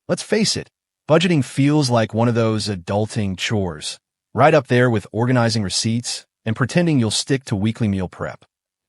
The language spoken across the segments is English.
Let's face it, budgeting feels like one of those adulting chores, right up there with organizing receipts and pretending you'll stick to weekly meal prep.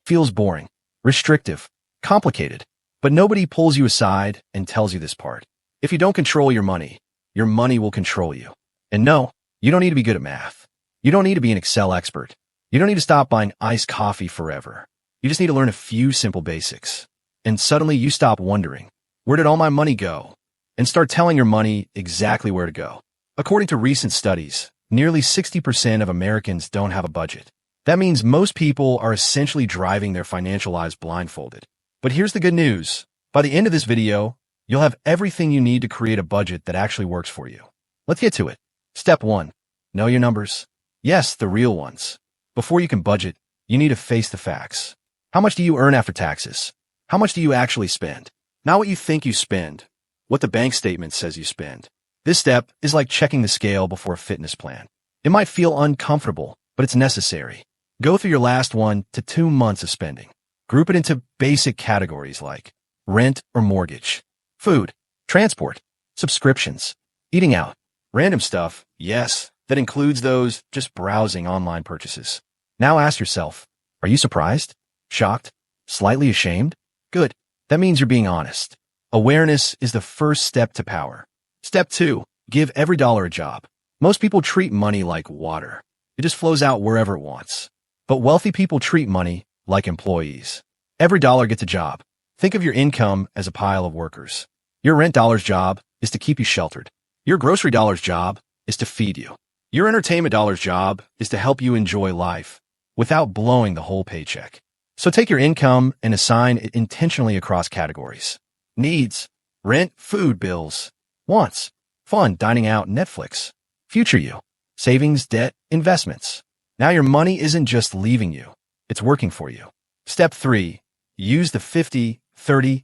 Feels boring, restrictive, complicated, but nobody pulls you aside and tells you this part. If you don't control your money will control you. And no, you don't need to be good at math. You don't need to be an Excel expert. You don't need to stop buying iced coffee forever. You just need to learn a few simple basics. And suddenly you stop wondering, where did all my money go? And start telling your money exactly where to go. According to recent studies, nearly 60% of Americans don't have a budget. That means most people are essentially driving their financial lives blindfolded. But here's the good news. By the end of this video, you'll have everything you need to create a budget that actually works for you. Let's get to it. Step 1. Know your numbers. Yes, the real ones. Before you can budget, you need to face the facts. How much do you earn after taxes? How much do you actually spend? Not what you think you spend, what the bank statement says you spend. This step is like checking the scale before a fitness plan. It might feel uncomfortable, but it's necessary. Go through your last 1 to 2 months of spending. Group it into basic categories like rent or mortgage, food, transport, subscriptions, eating out, random stuff, yes, that includes those just browsing online purchases. Now ask yourself, are you surprised? Shocked? Slightly ashamed? Good. That means you're being honest. Awareness is the first step to power. Step 2. Give every dollar a job. Most people treat money like water. It just flows out wherever it wants. But wealthy people treat money like employees. Every dollar gets a job. Think of your income as a pile of workers. Your rent dollar's job is to keep you sheltered. Your grocery dollar's job is to feed you. Your entertainment dollar's job is to help you enjoy life without blowing the whole paycheck. So take your income and assign it intentionally across categories. Needs, rent, food bills. Wants, fun, dining out, Netflix. Future you, savings, debt, investments. Now your money isn't just leaving you, it's working for you. Step 3. Use the 50-30-20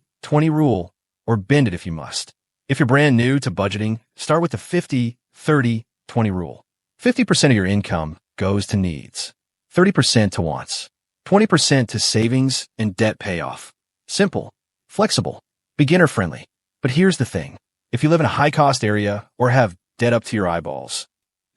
rule, or bend it if you must. If you're brand new to budgeting, start with the 50-30-20 rule. 50% of your income goes to needs, 30% to wants, 20% to savings and debt payoff. Simple, flexible, beginner-friendly. But here's the thing. If you live in a high-cost area or have debt up to your eyeballs,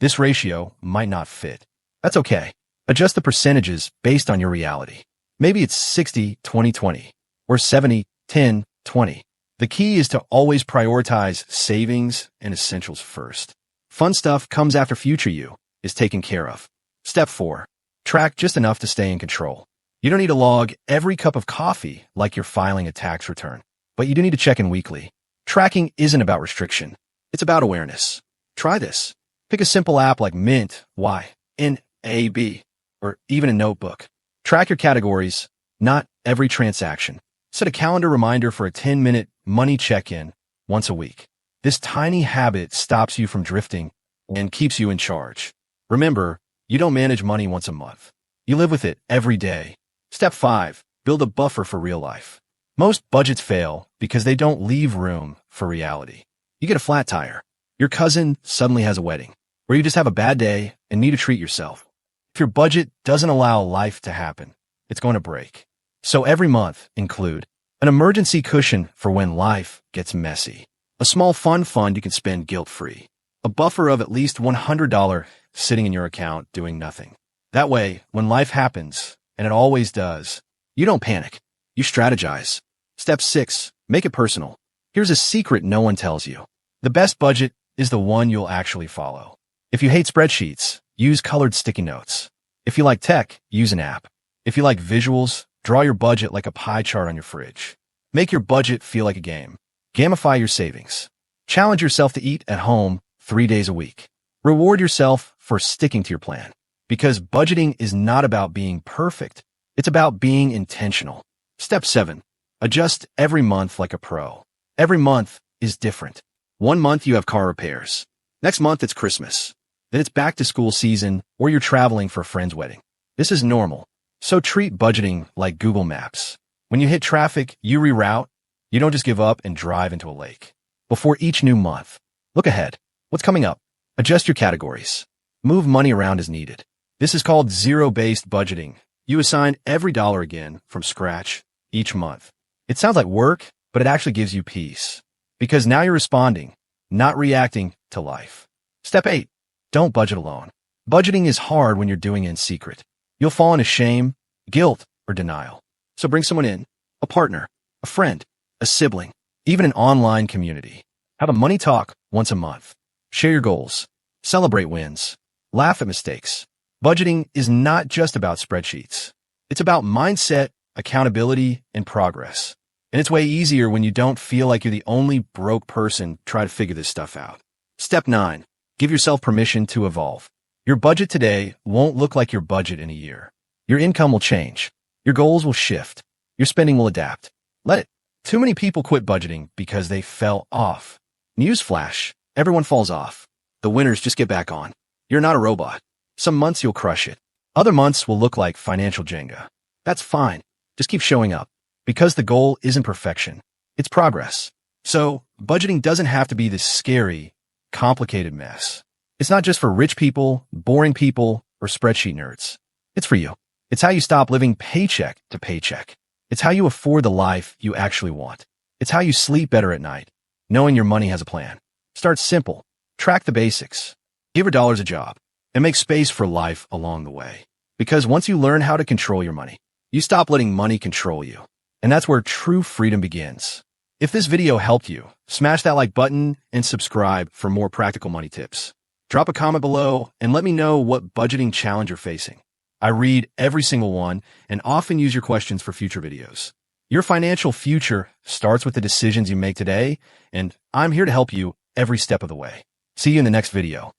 this ratio might not fit. That's okay. Adjust the percentages based on your reality. Maybe it's 60-20-20 or 70-10-20. The key is to always prioritize savings and essentials first. Fun stuff comes after future you is taken care of. Step 4. Track just enough to stay in control. You don't need to log every cup of coffee like you're filing a tax return, but you do need to check in weekly. Tracking isn't about restriction. It's about awareness. Try this. Pick a simple app like Mint, YNAB, or even a notebook. Track your categories, not every transaction. Set a calendar reminder for a 10-minute money check-in once a week. This tiny habit stops you from drifting and keeps you in charge. Remember, you don't manage money once a month. You live with it every day. Step 5. Build a buffer for real life. Most budgets fail because they don't leave room for reality. You get a flat tire. Your cousin suddenly has a wedding, or you just have a bad day and need to treat yourself. If your budget doesn't allow life to happen, it's going to break. So every month include an emergency cushion for when life gets messy, a small fun fund you can spend guilt-free, a buffer of at least $100 sitting in your account doing nothing. That way, when life happens, and it always does, you don't panic. You strategize. Step 6. Make it personal. Here's a secret no one tells you. The best budget is the one you'll actually follow. If you hate spreadsheets, use colored sticky notes. If you like tech, use an app. If you like visuals, draw your budget like a pie chart on your fridge. Make your budget feel like a game. Gamify your savings. Challenge yourself to eat at home 3 days a week. Reward yourself for sticking to your plan. Because budgeting is not about being perfect. It's about being intentional. Step 7. Adjust every month like a pro. Every month is different. 1 month you have car repairs. Next month it's Christmas. Then it's back to school season or you're traveling for a friend's wedding. This is normal. So treat budgeting like Google Maps. When you hit traffic, you reroute. You don't just give up and drive into a lake. Before each new month, look ahead. What's coming up? Adjust your categories. Move money around as needed. This is called zero-based budgeting. You assign every dollar again from scratch each month. It sounds like work, but it actually gives you peace. Because now you're responding, not reacting to life. Step 8. Don't budget alone. Budgeting is hard when you're doing it in secret. You'll fall into shame, guilt, or denial. So bring someone in, a partner, a friend, a sibling, even an online community. Have a money talk once a month. Share your goals. Celebrate wins. Laugh at mistakes. Budgeting is not just about spreadsheets. It's about mindset, accountability, and progress. And it's way easier when you don't feel like you're the only broke person trying to figure this stuff out. Step 9. Give yourself permission to evolve. Your budget today won't look like your budget in a year. Your income will change. Your goals will shift. Your spending will adapt. Let it. Too many people quit budgeting because they fell off. Newsflash, everyone falls off. The winners just get back on. You're not a robot. Some months you'll crush it. Other months will look like financial Jenga. That's fine. Just keep showing up. Because the goal isn't perfection. It's progress. So, budgeting doesn't have to be this scary, complicated mess. It's not just for rich people, boring people, or spreadsheet nerds. It's for you. It's how you stop living paycheck to paycheck. It's how you afford the life you actually want. It's how you sleep better at night, knowing your money has a plan. Start simple. Track the basics. Give your dollars a job. And make space for life along the way. Because once you learn how to control your money, you stop letting money control you. And that's where true freedom begins. If this video helped you, smash that like button and subscribe for more practical money tips. Drop a comment below and let me know what budgeting challenge you're facing. I read every single one and often use your questions for future videos. Your financial future starts with the decisions you make today, and I'm here to help you every step of the way. See you in the next video.